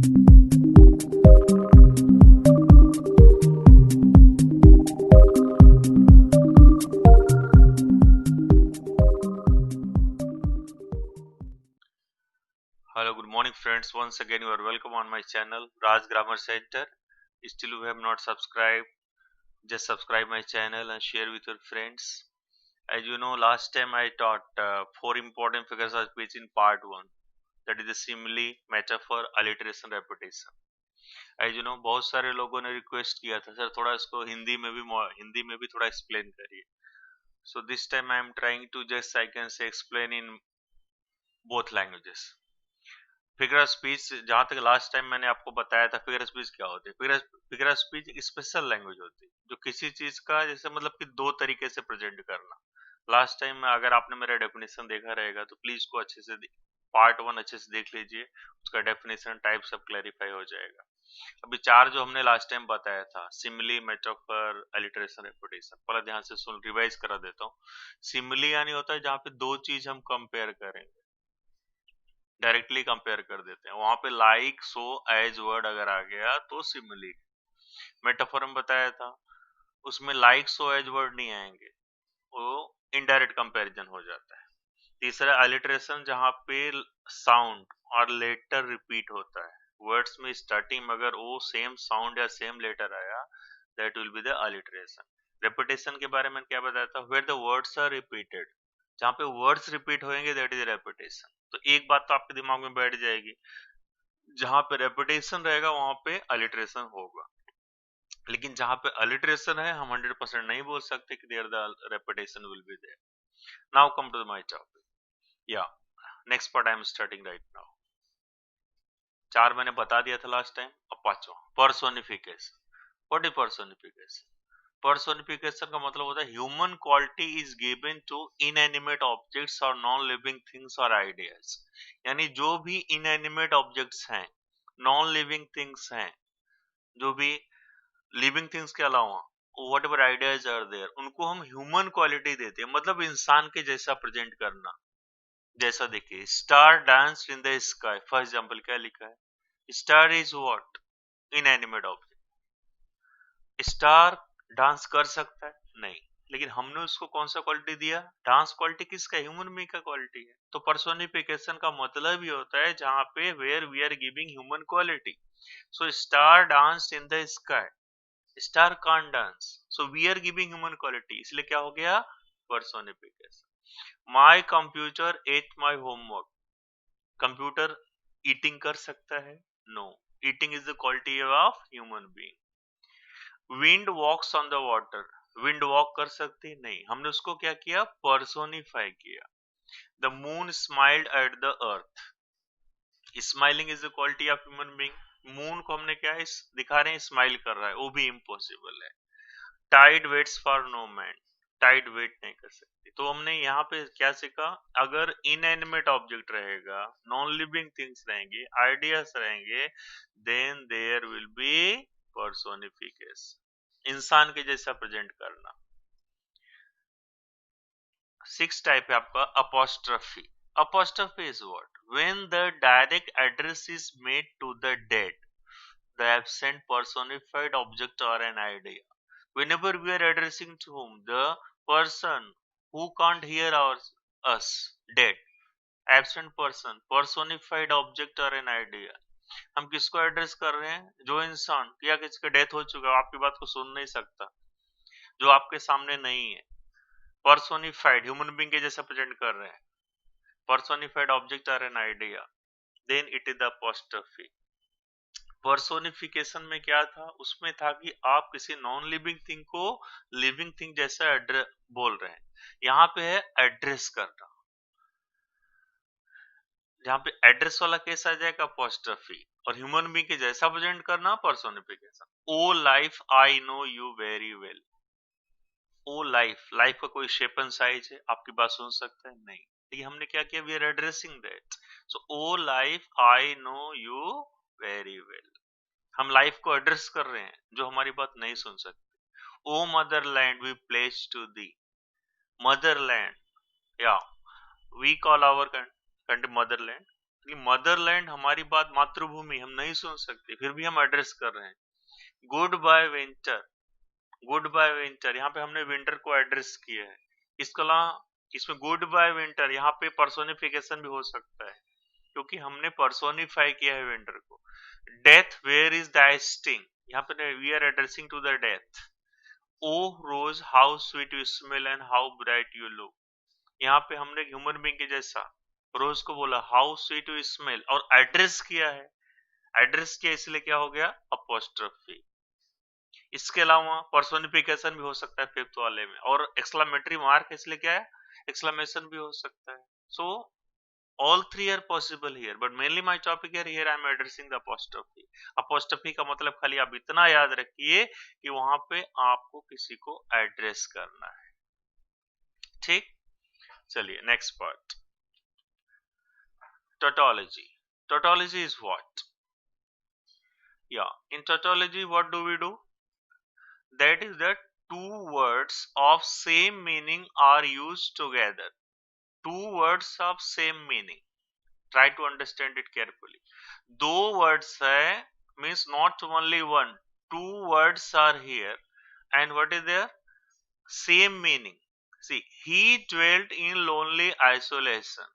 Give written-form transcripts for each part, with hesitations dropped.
Hello, good morning, friends. Once again, you are welcome on my channel, Raj Grammar Center. Still, you have not subscribed, just subscribe my channel and share with your friends. As you know, last time I taught four important figures of speech in part one. That is the simile, metaphor, alliteration, repetition. As you know, बहुत सारे लोगों ने request किया था sir थोड़ा इसको हिंदी में भी थोड़ा एक्सप्लेन करिए. So this time I am trying to just I can say explain in both languages. Figure of speech जहां तक लास्ट टाइम मैंने आपको बताया था फिगर ऑफ स्पीच क्या होती है. फिगर ऑफ स्पीच एक स्पेशल लैंग्वेज होती है जो किसी चीज का जैसे मतलब कि दो तरीके से प्रेजेंट करना. लास्ट टाइम अगर आपने मेरा डेफिनेशन देखा रहेगा तो प्लीज को अच्छे से पार्ट वन अच्छे से देख लीजिए. उसका डेफिनेशन टाइप सब क्लैरिफाई हो जाएगा. अभी चार जो हमने लास्ट टाइम बताया था सिमिली, मेटाफर, एलिटरेशन, रेपिटेशन, पहले ध्यान से सुन रिवाइज करा देता हूँ. सिमिली यानी होता है जहाँ पे दो चीज हम कंपेयर करेंगे, डायरेक्टली कंपेयर कर देते हैं. वहां पे लाइक, सो, एज वर्ड अगर आ गया तो सिमिली. मेटाफोर में बताया था उसमें लाइक, सो, एज वर्ड नहीं आएंगे, वो इनडायरेक्ट कंपैरिजन हो जाता है. तीसरा अलिटरेशन जहां पे साउंड और लेटर रिपीट होता है. वर्ड्स में स्टार्टिंग में अगर वो सेम साउंड या सेम लेटर आया that will be the alliteration. Repetition के बारे में क्या बताया था, where the words are repeated, जहां पे वर्ड्स रिपीट होंगे दैट इज रेपिटेशन. तो एक बात तो आपके दिमाग में बैठ जाएगी, जहां पे रेपिटेशन रहेगा वहां पे अलिटरेशन होगा. लेकिन जहां पे अलिटरेशन है हम 100% नहीं बोल सकते कि there the repetition will be there. Now come to my topic. या next part I am starting right now. चार मैंने बता दिया था लास्ट टाइम. अब पांचवा personification. What is personification? Personification का मतलब होता है human quality is given to inanimate objects और नॉन लिविंग थिंग्स और आइडियाज. यानी जो भी इनएनिमेट ऑब्जेक्ट्स हैं, नॉन लिविंग थिंग्स हैं, जो भी लिविंग थिंग्स के अलावा what ever ideas are there, उनको हम ह्यूमन क्वालिटी देते हैं. मतलब इंसान के जैसा प्रेजेंट करना. जैसा देखिए star dance in the sky, for example क्या लिखा है, star is what, inanimate object. Star dance कर सकता है? नहीं. लेकिन हमने उसको कौन सा क्वालिटी दिया? डांस क्वालिटी किसका? ह्यूमन बीइंग का क्वालिटी है. तो पर्सोनिफिकेशन का मतलब ही होता है जहां पे where we are giving human quality. So star dance in the sky, star can't dance, so we are giving human quality, इसलिए क्या हो गया? Personification. My computer ate my homework. Computer eating कर सकता है? No. Eating is the quality of human being. Wind walks on the water. Wind walk कर सकती? नहीं. हमने उसको क्या किया? पर्सोनिफाई किया. The moon smiled at the earth. Smiling is the quality of human being. Moon को हमने क्या है दिखा रहे हैं, स्माइल कर रहा है, वो भी इम्पॉसिबल है. Tide waits for no man. Tide wait नहीं कर सकती. तो हमने यहाँ पे क्या सीखा, अगर इनएनिमेट ऑब्जेक्ट रहेगा, नॉन लिविंग थिंग्स रहेंगे, आइडियाज रहेंगे, then there will be personification. इंसान के जैसा प्रेजेंट करना. सिक्स टाइप है आपका apostrophe. Apostrophe is what? When the direct address is made to the dead, the absent personified object or an idea. Whenever we are addressing to whom? The person who can't hear us, dead. Absent person, personified object or an idea. हम किसको address कर रहे हैं? जो इंसान या किसका death हो चुका है, आपकी बात को सुन नहीं सकता, जो आपके सामने नहीं है. पर्सोनिफाइड, ह्यूमन बीइंग के जैसा प्रेजेंट कर रहे हैं. Personified object are an idea, then it is the apostrophe. Personification में क्या था? उसमें था कि आप किसी नॉन लिविंग थिंग को लिविंग थिंग जैसा बोल रहे हैं. यहाँ पे है एड्रेस करना. जहाँ पे एड्रेस वाला केस आ जाएगा अपोस्ट्रोफी, और ह्यूमन बीइंग के जैसा प्रेजेंट करना personification. O life I know you very well. O life, life का कोई शेप एंड साइज है, आपकी बात सुन सकता है? नहीं. लेकिन हमने क्या किया? We are addressing that. So O life I know you very well. हम लाइफ को एड्रेस कर रहे हैं जो हमारी बात नहीं सुन सकते. O motherland we place to thee. Motherland, या we call our country motherland. Motherland हमारी बात, मातृभूमि हम नहीं सुन सकते, फिर भी हम एड्रेस कर रहे हैं। Goodbye winter, goodbye winter, यहाँ पे हमने विंटर को एड्रेस किया है। इसके अलावा इसमें गुड बाय विंटर यहाँ पे पर्सोनिफिकेशन भी हो सकता है, क्योंकि हमने पर्सोनिफाई किया है विंटर को। Death, where is the sting, यहाँ पे we are addressing to the death. O rose, how sweet you smell and how bright you look, यहाँ पे हमने ह्यूमन बीइंग के जैसा रोज को बोला हाउ स्वीट यू स्मेल और एड्रेस किया है। एड्रेस किया इसलिए क्या हो गया, अपोस्ट्रोफी। इसके अलावा पर्सोनिफिकेशन भी हो सकता है फिफ्थ वाले में, और एक्सक्लेमेटरी मार्क इसलिए क्या है, एक्सक्लेमेशन भी हो सकता है। सो all three are possible here, but mainly my topic here I am addressing the apostrophe. apostrophe का मतलब खाली आप इतना याद रखिए कि वहां पे आपको किसी को एड्रेस करना है। ठीक, चलिए next part, tautology. Tautology is what? Yeah, in tautology what do we do? That is that two words of same meaning are used together. Two words of same meaning. Try to understand it carefully. दो words है, means not only one, two words are here, and what is there? Same meaning. See, he dwelt in lonely isolation.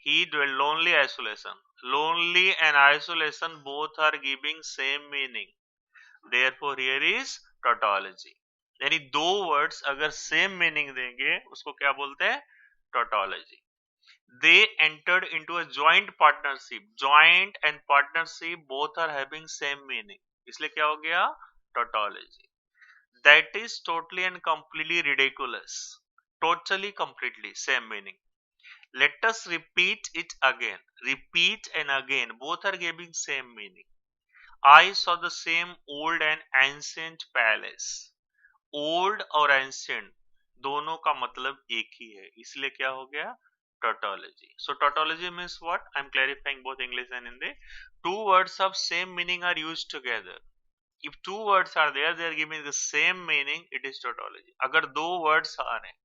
He dwelt lonely isolation. Lonely and isolation both are giving same meaning. Therefore, here is tautology. यानी दो words अगर same meaning देंगे उसको क्या बोलते हैं, tautology. They entered into a joint partnership. Joint and partnership both are having same meaning. इसलिए क्या हो गया, tautology. That is totally and completely ridiculous. Totally, completely same meaning. Let us repeat it again. Repeat and again. Both are giving same meaning. I saw the same old and ancient palace. Old और ancient दोनों का मतलब एक ही है, इसलिए क्या हो गया, tautology. So tautology means what? I am clarifying both English and Hindi. Two words of same meaning are used together. If two words are there, they are giving the same meaning, it is tautology. अगर दो words आ रहे हैं,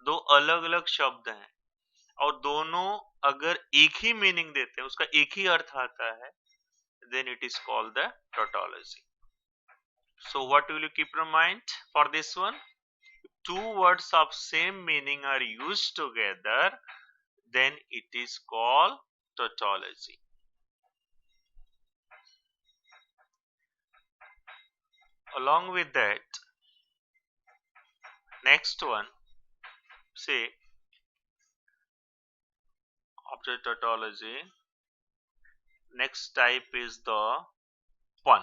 दो अलग अलग शब्द हैं और दोनों अगर एक ही मीनिंग देते हैं, उसका एक ही अर्थ आता है, then it is called the tautology. So what will you keep in mind for this one? Two words of same meaning are used together, then it is called tautology. Along with that, next one, say after tautology, next type is the pun.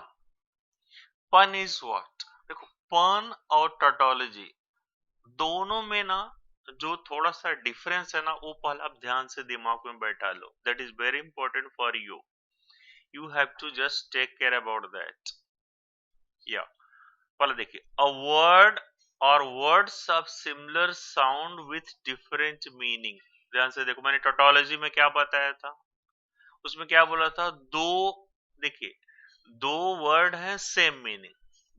Pun is what? देखो, pun और tautology दोनों में ना जो थोड़ा सा difference है ना, वो पहले आप ध्यान से दिमाग में बैठा लो. That is very important for you. You have to just take care about that. या पहले देखिए, अ वर्ड और words of similar sound with different meaning. ध्यान से देखो, मैंने टोटोलॉजी में क्या बताया था, उसमें क्या बोला था, दो, देखिए दो वर्ड है सेम मीनिंग,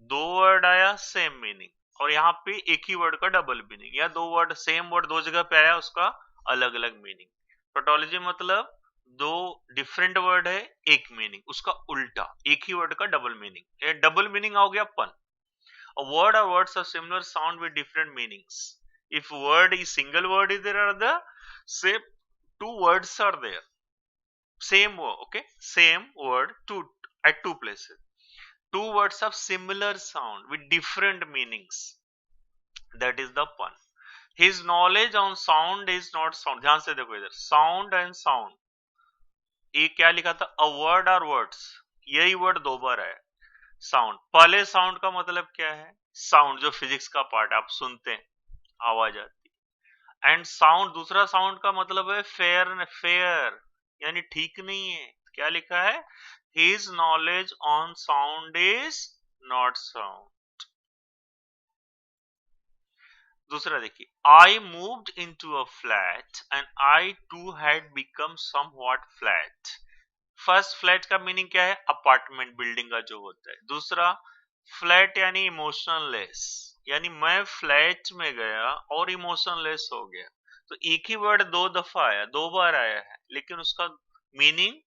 दो वर्ड आया सेम मीनिंग, और यहाँ पे एक ही वर्ड का डबल मीनिंग, या दो वर्ड सेम वर्ड दो जगह पे आया, उसका अलग अलग मीनिंग. टोटोलॉजी मतलब दो डिफरेंट वर्ड है, एक मीनिंग, उसका उल्टा, एक ही वर्ड का डबल मीनिंग. ये डबल मीनिंग हो गया पन. A word or words of similar sound with different meanings. If word is single word is there, are the same two words are there. Same word, okay? Same word two at two places. Two words of similar sound with different meanings. That is the pun. His knowledge on sound is not sound. ध्यान से देखो इधर, sound and sound. ये क्या लिखा था, a word or words. यही word दो बार है. साउंड, पहले साउंड का मतलब क्या है, साउंड जो फिजिक्स का पार्ट आप सुनते हैं, आवाज आती है. एंड साउंड, दूसरा साउंड का मतलब है फेयर, फेयर यानी ठीक नहीं है. क्या लिखा है, his knowledge on sound is not sound. दूसरा देखिए, I moved into a flat and I too had become somewhat flat. First flat का मीनिंग क्या है, अपार्टमेंट, बिल्डिंग का जो होता है. दूसरा फ्लैट यानी इमोशनलेस, यानी मैं फ्लैट में गया और इमोशनलेस हो गया. तो एक ही वर्ड दो दफा आया, दो बार आया है, लेकिन उसका मीनिंग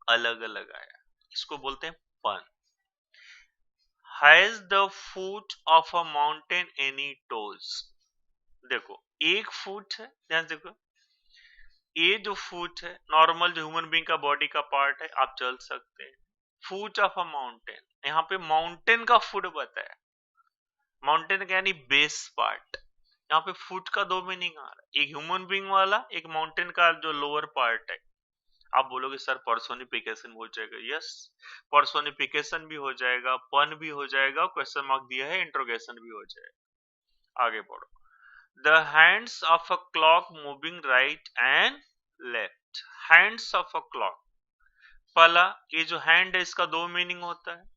अलग अलग आया। इसको बोलते हैं पन। Has the foot of a mountain any toes? देखो एक फुट है, ध्यान से देखो, ये जो फुट है नॉर्मल जो ह्यूमन बीइंग का बॉडी का पार्ट है, आप चल सकते हैं। फुट ऑफ अ माउंटेन, यहाँ पे माउंटेन का फुट बताया, माउंटेन का यानी बेस पार्ट। यहाँ पे फुट का दो मीनिंग आ रहा है, एक ह्यूमन बीइंग वाला, एक माउंटेन का जो लोअर पार्ट है। आप बोलोगे सर पर्सोनिफिकेशन हो जाएगा, यस पर्सोनिफिकेशन भी हो जाएगा, पन भी हो जाएगा, क्वेश्चन मार्क दिया है, इंट्रोगेशन भी हो जाएगा। आगे बढ़ो। The hands of a clock moving right and left. Hands of a clock, पहला ये जो हैंड है इसका दो मीनिंग होता है।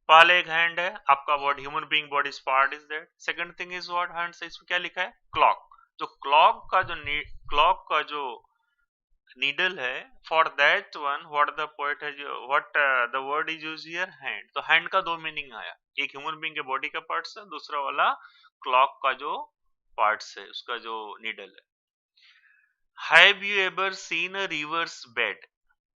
पहले एक हैंड है आपका body, human being body part is that. Second thing is what, hand से इसमें क्या लिखा है, क्लॉक। जो क्लॉक का जो नीडल है, for that one what the poet है, what the word is use here, hand. तो हैंड का दो मीनिंग आया, एक ह्यूमन बीइंग के बॉडी का पार्ट है, दूसरा वाला क्लॉक का जो पार्ट्स है उसका जो नीडल है। Have you ever seen a reverse bed?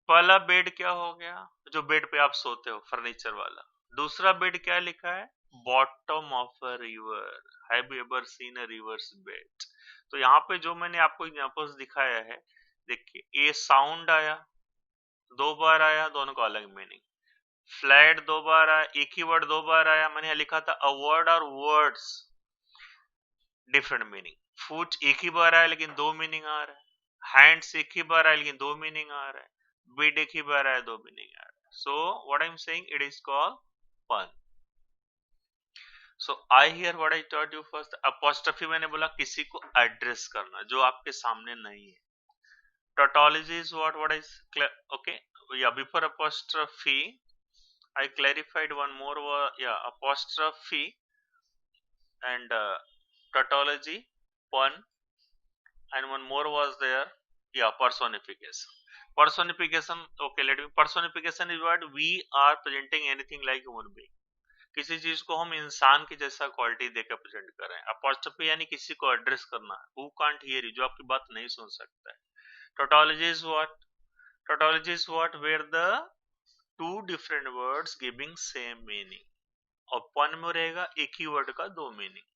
पहला बेड क्या हो गया, जो बेड पे आप सोते हो, फर्नीचर वाला। दूसरा बेड क्या लिखा है, bottom of a river. Have you ever seen a reverse bed? तो यहाँ पे जो मैंने आपको एग्जांपल्स दिखाया है, देखिए ये साउंड आया, दो बार आया, दोनों का अलग मीनिंग। फ्लैट दो बार आया, एक ही वर्ड दो बार आया, मैंने लिखा था अ वर्ड और वर्ड्स डिफरेंट मीनिंग। फुट एक ही बार आया लेकिन दो मीनिंग आ रहा है, हैंड्स एक ही बार आया लेकिन दो मीनिंग आ रहा है, बेड एक ही बार आया, दो मीनिंग आ रहा है। So what I am saying, it is called pun. So I here what I taught you first, apostrophe मैंने बोला किसी को एड्रेस करना जो आपके सामने नहीं है। Tautology is what is, okay, या before apostrophe I clarified one more yeah, apostrophe and tautology, pun, and one more was there, yeah, personification. Personification, okay, let me, personification is what we are presenting anything like human being, किसी चीज को हम इंसान की जैसा quality देकर present कर रहे हैं। अपॉस्ट्रोफी यानी किसी को एड्रेस करना, हु कांट हियर यू, जो आपकी बात नहीं सुन सकता है। Tautology is what, tautology is what where the two different words giving same meaning, और पन में रहेगा एक ही वर्ड का दो मीनिंग।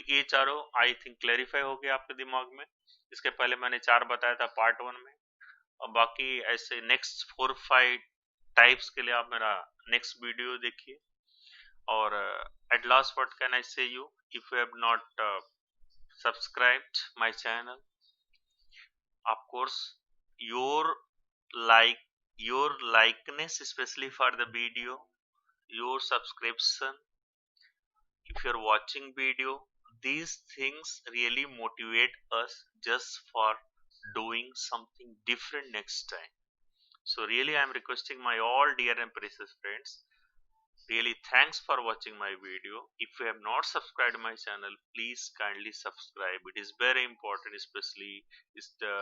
ये चारों आई थिंक क्लैरिफाई हो गया आपके दिमाग में। इसके पहले मैंने चार बताया था पार्ट वन में, और बाकी ऐसे नेक्स्ट 4-5 टाइप्स के लिए आप मेरा नेक्स्ट वीडियो देखिए। और at last what can I say you, if you have not subscribed my channel, of course your like, your likeness especially for the video, your subscription, if you're watching video, these things really motivate us just for doing something different next time. So really I'm requesting my all dear and precious friends, really thanks for watching my video. If you have not subscribed my channel, please kindly subscribe, it is very important, especially is the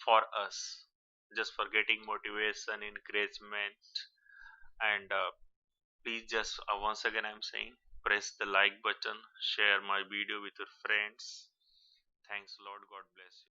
for us, just for getting motivation, encouragement, and please just once again I'm saying, press the like button, share my video with your friends. Thanks a lot, God bless you.